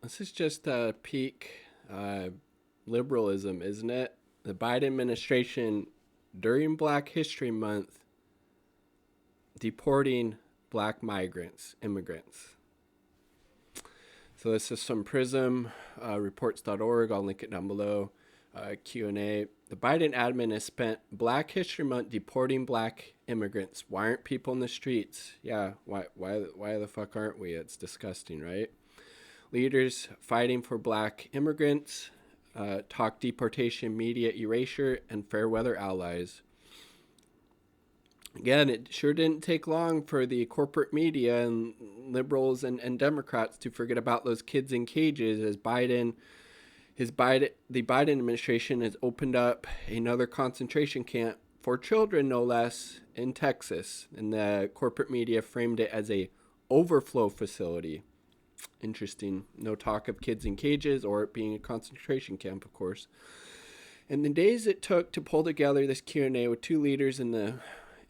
This is just peak liberalism, isn't it? The Biden administration during Black History Month deporting black migrants, immigrants. So this is from Prism, reports.org. I'll link it down below. Q&A. The Biden admin has spent Black History Month deporting black immigrants. Why aren't people in the streets? Yeah, why the fuck aren't we? It's disgusting, right? Leaders fighting for black immigrants, talk deportation, media erasure, and fair weather allies. Again, it sure didn't take long for the corporate media and liberals and Democrats to forget about those kids in cages as the Biden administration has opened up another concentration camp for children, no less, in Texas. And the corporate media framed it as a overflow facility. Interesting. No talk of kids in cages or it being a concentration camp, of course. In the days it took to pull together this Q&A with two leaders in the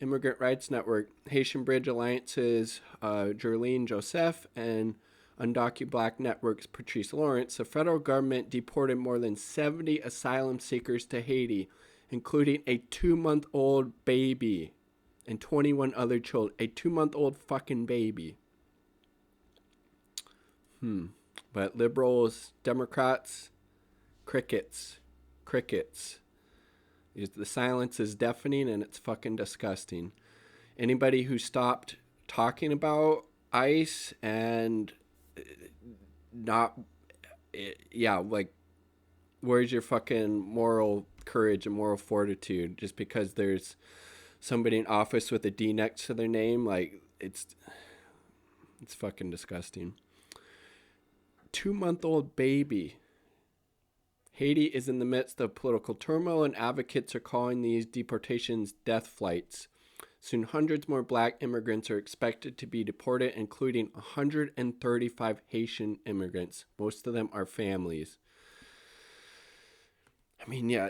Immigrant Rights Network, Haitian Bridge Alliance's Jerlene Joseph and Undocu Black Network's Patrice Lawrence, the federal government deported more than 70 asylum seekers to Haiti, including a 2-month-old baby and 21 other children. A 2-month-old fucking baby. But liberals, Democrats, crickets. The silence is deafening and it's fucking disgusting. Anybody who stopped talking about ICE and not, like, where's your fucking moral courage and moral fortitude? Just because there's somebody in office with a D next to their name, like, it's fucking disgusting. 2-month-old baby. Haiti is in the midst of political turmoil, and advocates are calling these deportations death flights. Soon, hundreds more black immigrants are expected to be deported, including 135 Haitian immigrants. Most of them are families. I mean, yeah,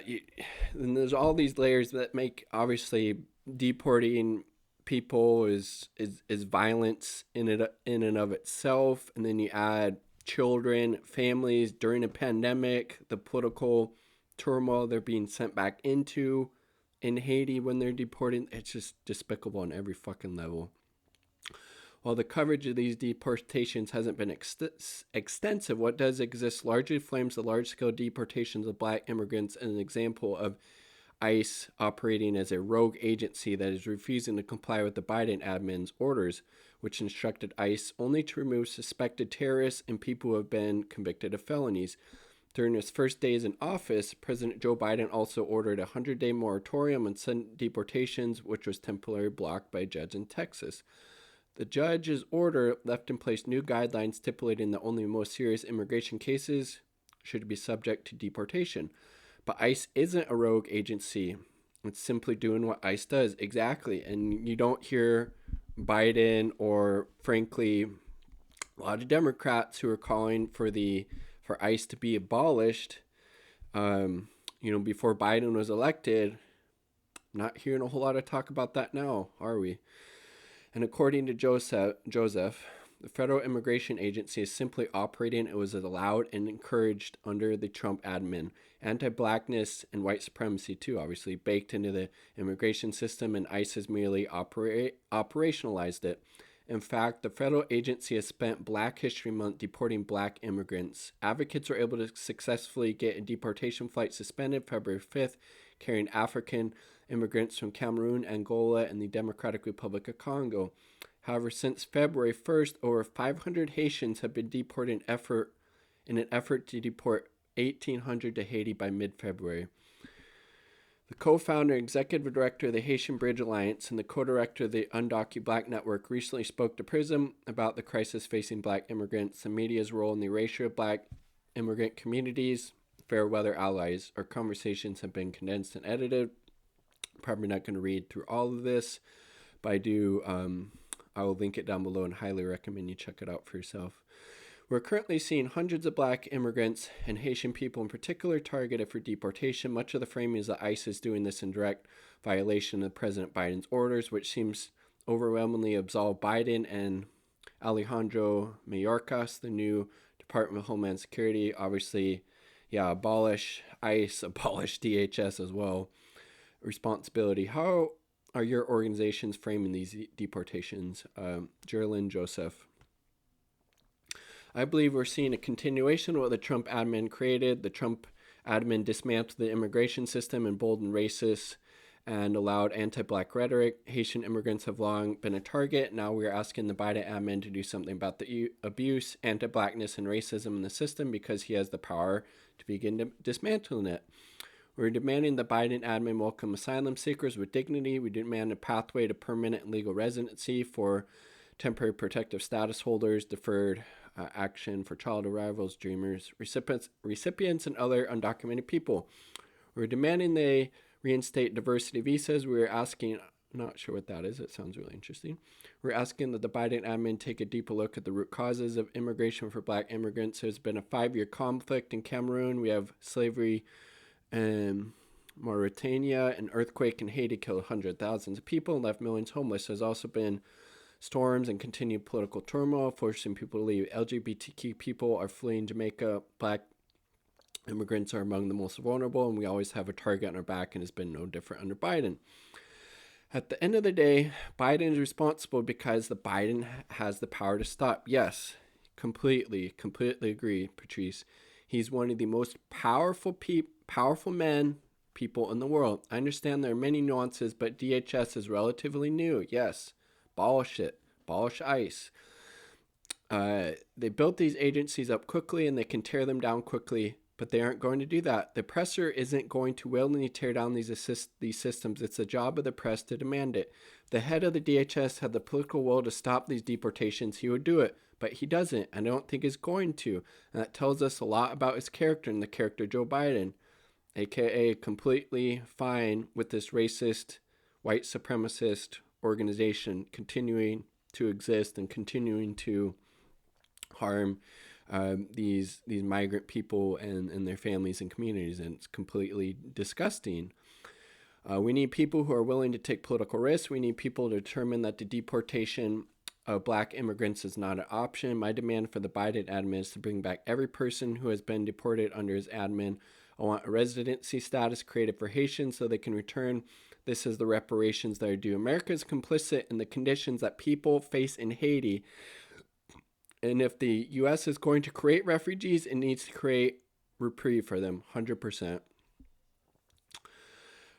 and there's all these layers that make, obviously, deporting people is violence in and of itself, and then you add children, families during a pandemic, the political turmoil they're being sent back into in Haiti when they're deported. It's just despicable on every fucking level. While the coverage of these deportations hasn't been extensive, what does exist largely flames the large-scale deportations of black immigrants as an example of ICE operating as a rogue agency that is refusing to comply with the Biden admin's orders, which instructed ICE only to remove suspected terrorists and people who have been convicted of felonies. During his first days in office, President Joe Biden also ordered a 100-day moratorium on sudden deportations, which was temporarily blocked by a judge in Texas. The judge's order left in place new guidelines stipulating that only the most serious immigration cases should be subject to deportation. But ICE isn't a rogue agency. It's simply doing what ICE does. Exactly. And you don't hear Biden or, frankly, a lot of Democrats who are calling for ICE to be abolished, before Biden was elected. Not hearing a whole lot of talk about that now, are we? And according to Joseph, the Federal Immigration Agency is simply operating as was allowed and encouraged under the Trump admin. Anti-blackness and white supremacy, too, obviously, baked into the immigration system, and ICE has merely operationalized it. In fact, the federal agency has spent Black History Month deporting black immigrants. Advocates were able to successfully get a deportation flight suspended February 5th, carrying African immigrants from Cameroon, Angola, and the Democratic Republic of Congo. However, since February 1st, over 500 Haitians have been deported in an effort to deport 1,800 to Haiti by mid-February. The co-founder and executive director of the Haitian Bridge Alliance and the co-director of the Undocu Black Network recently spoke to Prism about the crisis facing black immigrants, the media's role in the erasure of black immigrant communities, fair weather allies. Our conversations have been condensed and edited. Probably not going to read through all of this, but I will link it down below and highly recommend you check it out for yourself. We're currently seeing hundreds of black immigrants and Haitian people in particular targeted for deportation. Much of the framing is that ICE is doing this in direct violation of President Biden's orders, which seems overwhelmingly absolve Biden and Alejandro Mayorkas, the new Department of Homeland Security, obviously, yeah, abolish ICE, abolish DHS as well. Responsibility. How are your organizations framing these deportations? Geraldine Joseph. I believe we're seeing a continuation of what the Trump admin created. The Trump admin dismantled the immigration system, emboldened racists, and allowed anti-Black rhetoric. Haitian immigrants have long been a target. Now we're asking the Biden admin to do something about the abuse, anti-Blackness, and racism in the system because he has the power to begin dismantling it. We're demanding the Biden admin welcome asylum seekers with dignity. We demand a pathway to permanent legal residency for temporary protective status holders, deferred action for child arrivals, dreamers, recipients, and other undocumented people. We're demanding they reinstate diversity visas. We're asking, not sure what that is. It sounds really interesting. We're asking that the Biden admin take a deeper look at the root causes of immigration for Black immigrants. There's been a 5-year conflict in Cameroon. We have slavery in Mauritania. An earthquake in Haiti killed hundreds of thousands of people and left millions homeless. There's also been storms and continued political turmoil, forcing people to leave. LGBTQ people are fleeing Jamaica. Black immigrants are among the most vulnerable, and we always have a target on our back, and it's been no different under Biden. At the end of the day, Biden is responsible because the Biden has the power to stop. Yes, completely agree, Patrice. He's one of the most powerful men, people in the world. I understand there are many nuances, but DHS is relatively new. Yes, abolish it, abolish ICE. They built these agencies up quickly, and they can tear them down quickly. But they aren't going to do that. The presser isn't going to willingly tear down these systems. It's the job of the press to demand it. The head of the DHS had the political will to stop these deportations. He would do it, but he doesn't. I don't think he's going to. And that tells us a lot about his character and the character of Joe Biden, aka completely fine with this racist, white supremacist organization continuing to exist and continuing to harm these migrant people and their families and communities, and it's completely disgusting. We need people who are willing to take political risks. We need people to determine that the deportation of Black immigrants is not an option. My demand for the Biden admin is to bring back every person who has been deported under his admin. I want a residency status created for Haitians so they can return. This is the reparations that are due. America is complicit in the conditions that people face in Haiti. And if the U.S. is going to create refugees, it needs to create reprieve for them, 100%.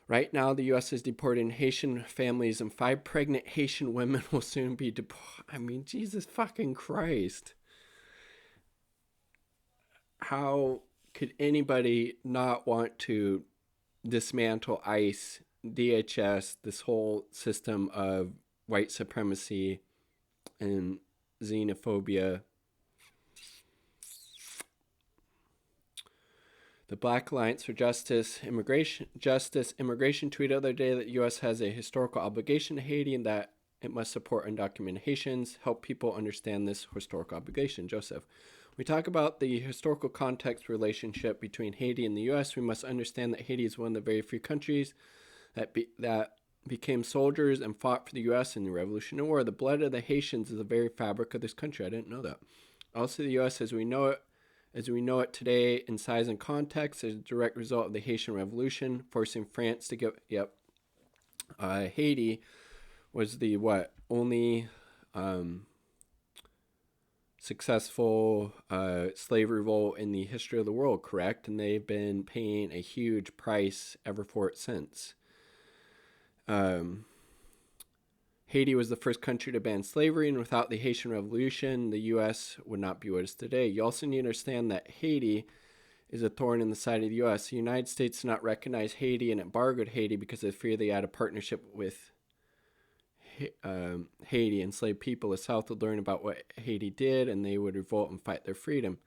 Right now, the U.S. is deporting Haitian families, and 5 pregnant Haitian women will soon be deported. I mean, Jesus fucking Christ. How could anybody not want to dismantle ICE, DHS, this whole system of white supremacy and xenophobia? The Black Alliance for Immigration tweeted the other day that the U.S. has a historical obligation to Haiti and that it must support undocumented Haitians, help people understand this historical obligation. Joseph, we talk about the historical context relationship between Haiti and the U.S. We must understand that Haiti is one of the very few countries that became soldiers and fought for the U.S. in the Revolutionary War. The blood of the Haitians is the very fabric of this country. I didn't know that. Also, the U.S. as we know it today in size and context is a direct result of the Haitian Revolution, forcing France to give. Haiti was the only successful slave revolt in the history of the world, correct? And they've been paying a huge price ever for it since. Haiti was the first country to ban slavery, and without the Haitian Revolution, the U.S. would not be what it is today. You also need to understand that Haiti is a thorn in the side of the U.S. The United States did not recognize Haiti and embargoed Haiti because they feared they had a partnership with Haiti. Enslaved people of the South would learn about what Haiti did, and they would revolt and fight their freedom.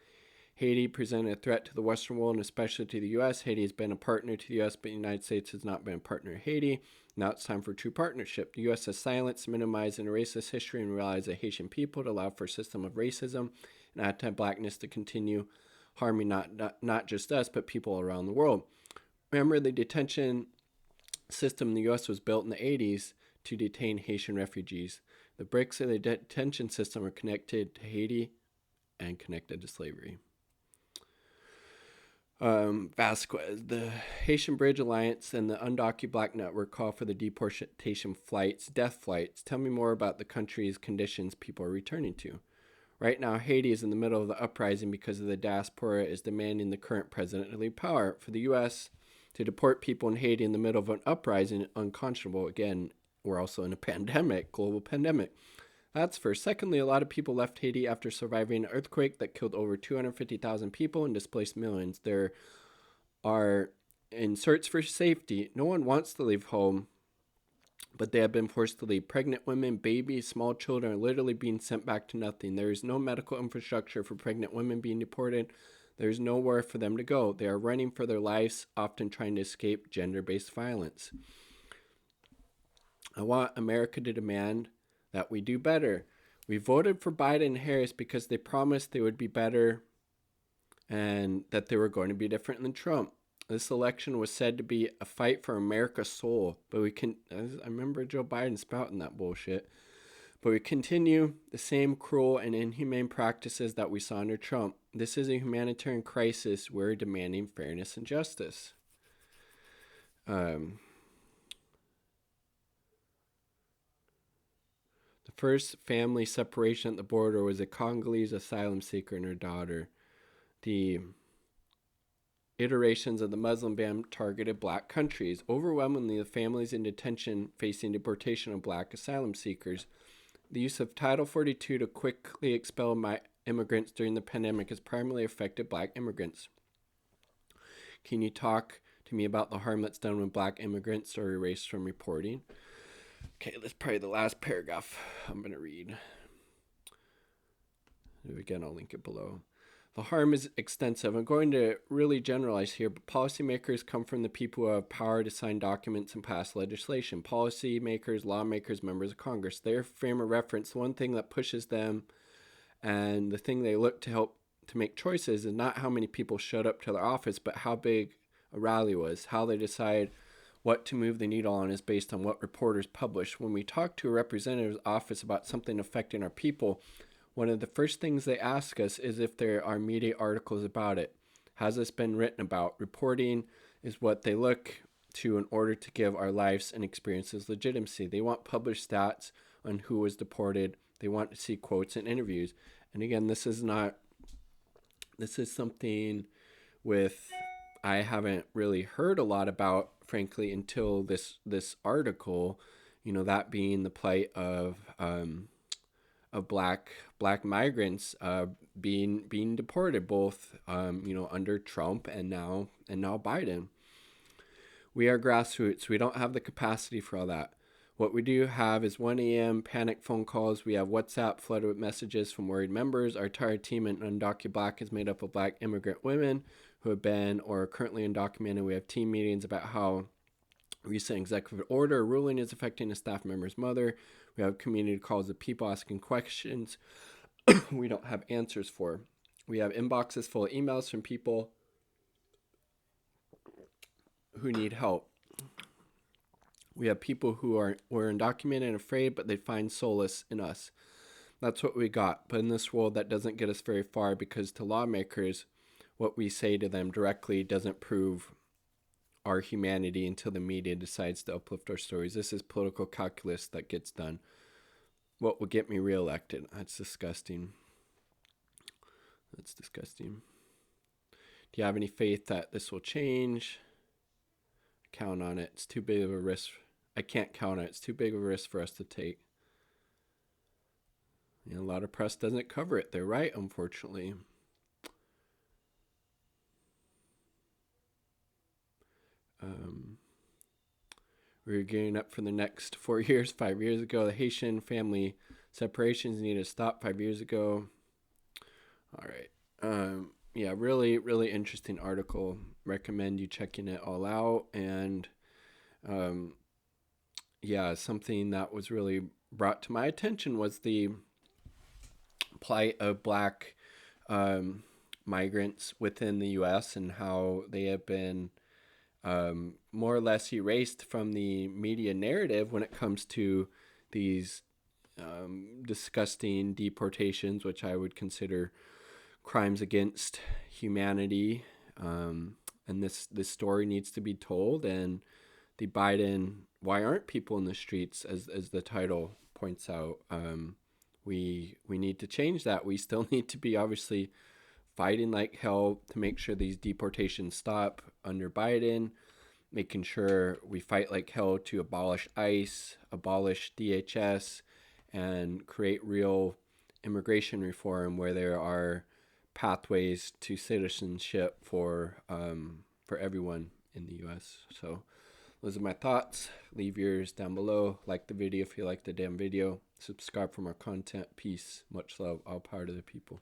Haiti presented a threat to the Western world and especially to the U.S. Haiti has been a partner to the U.S., but the United States has not been a partner to Haiti. Now it's time for true partnership. The U.S. has silenced, minimized, and erased this history and realized the Haitian people to allow for a system of racism and anti-Blackness to continue harming not just us, but people around the world. Remember, the detention system in the U.S. was built in the 80s to detain Haitian refugees. The bricks of the detention system are connected to Haiti and connected to slavery. Vasquez, the Haitian Bridge Alliance and the Undocu Black Network call for the deportation flights, death flights. Tell me more about the country's conditions people are returning to. Right now, Haiti is in the middle of the uprising because of the diaspora is demanding the current president to leave power. For the U.S. to deport people in Haiti in the middle of an uprising, unconscionable. Again, we're also in a pandemic, global pandemic. That's first. Secondly, a lot of people left Haiti after surviving an earthquake that killed over 250,000 people and displaced millions. There are in search for safety. No one wants to leave home, but they have been forced to leave. Pregnant women, babies, small children are literally being sent back to nothing. There is no medical infrastructure for pregnant women being deported. There is nowhere for them to go. They are running for their lives, often trying to escape gender-based violence. I want America to demand that we do better. We voted for Biden and Harris because they promised they would be better and that they were going to be different than Trump. This election was said to be a fight for America's soul, but I remember Joe Biden spouting that bullshit. But we continue the same cruel and inhumane practices that we saw under Trump. This is a humanitarian crisis. We're demanding fairness and justice. The first family separation at the border was a Congolese asylum seeker and her daughter. The iterations of the Muslim ban targeted black countries. Overwhelmingly, the families in detention facing deportation of black asylum seekers. The use of Title 42 to quickly expel immigrants during the pandemic has primarily affected black immigrants. Can you talk to me about the harm that's done when black immigrants are erased from reporting? Okay, that's probably the last paragraph I'm going to read. Again, I'll link it below. The harm is extensive. I'm going to really generalize here, but policymakers come from the people who have power to sign documents and pass legislation. Policymakers, lawmakers, members of Congress, their frame of reference, the one thing that pushes them and the thing they look to help to make choices is not how many people showed up to their office, but how big a rally was. How they decide what to move the needle on is based on what reporters publish. When we talk to a representative's office about something affecting our people, one of the first things they ask us is if there are media articles about it. Has this been written about? Reporting is what they look to in order to give our lives and experiences legitimacy. They want published stats on who was deported. They want to see quotes and interviews. And again, this is something I haven't really heard a lot about, frankly, until this article, that being the plight of black migrants being deported, both under Trump and now Biden. We are grassroots. We don't have the capacity for all that. What we do have is 1 a.m. panic phone calls. We have WhatsApp flooded with messages from worried members. Our entire team at Undocu Black is made up of black immigrant women who have been or are currently undocumented. We have team meetings about how recent executive order ruling is affecting a staff member's mother. We have community calls of people asking questions we don't have answers for. We have inboxes full of emails from people who need help. We have people who were undocumented and afraid, but they find solace in us. That's what we got. But in this world, that doesn't get us very far, because to lawmakers, what we say to them directly doesn't prove our humanity until the media decides to uplift our stories. This is political calculus that gets done. What will get me reelected? That's disgusting. That's disgusting. Do you have any faith that this will change? Count on it. It's too big of a risk. I can't count on it. It's too big of a risk for us to take. A lot of press doesn't cover it. They're right, unfortunately. We were gearing up for the next 4 years. 5 years ago, the Haitian family separations needed to stop 5 years ago. All right. Yeah, really, really interesting article. Recommend you checking it all out. And something that was really brought to my attention was the plight of black migrants within the U.S. and how they have been more or less erased from the media narrative when it comes to these disgusting deportations, which I would consider crimes against humanity, and this story needs to be told. And the Biden, why aren't people in the streets, as the title points out, we need to change that. We still need to be obviously fighting like hell to make sure these deportations stop under Biden, making sure we fight like hell to abolish ICE, abolish DHS, and create real immigration reform where there are pathways to citizenship for everyone in the U.S. So those are my thoughts. Leave yours down below. Like the video if you like the damn video. Subscribe for more content. Peace. Much love. All power to the people.